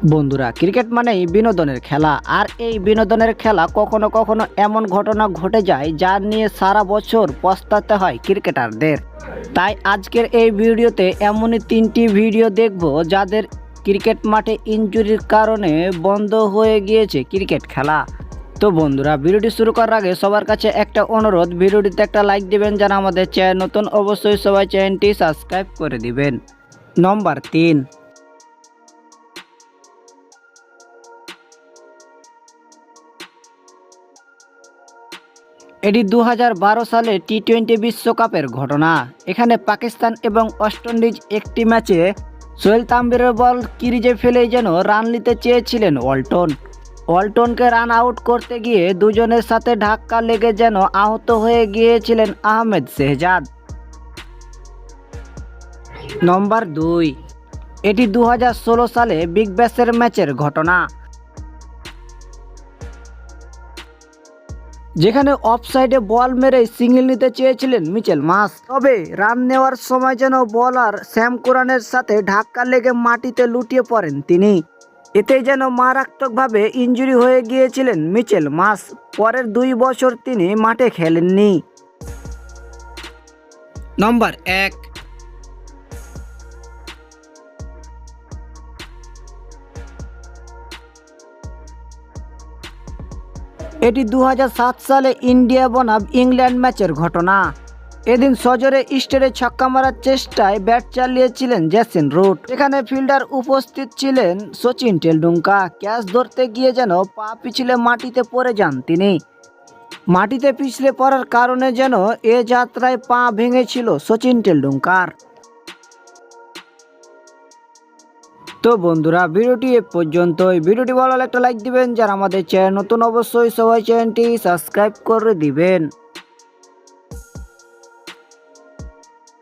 বন্ধুরা, ক্রিকেট মানেই বিনোদনের খেলা। আর এই বিনোদনের খেলা কখনো কখনো এমন ঘটনা ঘটে যায় যা নিয়ে সারা বছর পস্তাতে হয় ক্রিকেটারদের। তাই আজকের এই ভিডিওতে এমনই 3টি ভিডিও দেখব যাদের ক্রিকেট মাঠে ইনজুরির কারণে বন্ধ হয়ে গিয়েছে ক্রিকেট খেলা। তো বন্ধুরা, ভিডিওটি শুরু করার আগে সবার কাছে একটা অনুরোধ, ভিডিওটিতে একটা লাইক দিবেন। যারা আমাদের চ্যানেল নতুন অবশ্যই সবাই চ্যানেলটি সাবস্ক্রাইব করে দিবেন। নম্বর 3, এটি 2012 সালে টি-20 বিশ্বকাপের ঘটনা। এখানে পাকিস্তান এবং ওয়েস্ট ইন্ডিজ একটি ম্যাচে সোহেল তানভীরের বল ক্রিজে ফেলেই যেন রান নিতে চেয়েছিলেন ওয়ালটনকে রান আউট করতে গিয়ে দুজনের সাথে ধাক্কা লেগে যেন আহত হয়ে গিয়েছিলেন আহমেদ শেহজাদ। নম্বর 2, এটি 2016 সালে বিগ ব্যাশের ম্যাচের ঘটনা, যেখানে অফসাইডে বল মেরে সিঙ্গেল নিতে চেয়েছিলেন মিচেল মার্শ। তবে রান নেওয়ার সময় যেন বলার স্যাম কুরানের সাথে ধাক্কা লেগে মাটিতে লুটিয়ে পড়েন তিনি। এতে যেন মারাত্মকভাবে ইনজুরি হয়ে গিয়েছিলেন মিচেল মার্শ। পরের 2 বছর তিনি মাঠে খেলেননি। নম্বর 1, এটি 2007 সালে ইন্ডিয়া বনাম ইংল্যান্ড ম্যাচের ঘটনা। এদিন সজোরে স্টেটে ছক্কা মারার চেষ্টায় ব্যাট চালিয়েছিলেন জেসন রুট। এখানে ফিল্ডার উপস্থিত ছিলেন সচিন টেন্ডুলকার। ক্যাচ ধরতে গিয়ে যেন পা পিছলে মাটিতে পড়ে যান তিনি। মাটিতে পিছলে পড়ার কারণে যেন এ যাত্রায় পা ভেঙেছিল সচিন টেন্ডুলকার। তো বন্ধুরা, ভিডিওটি এ পর্যন্তই। ভিডিওটি ভালো লাগলে একটা লাইক দিবেন। যারা আমাদের চ্যানেল নতুন অবশ্যই সবাই চ্যানেলটি সাবস্ক্রাইব করে দিবেন।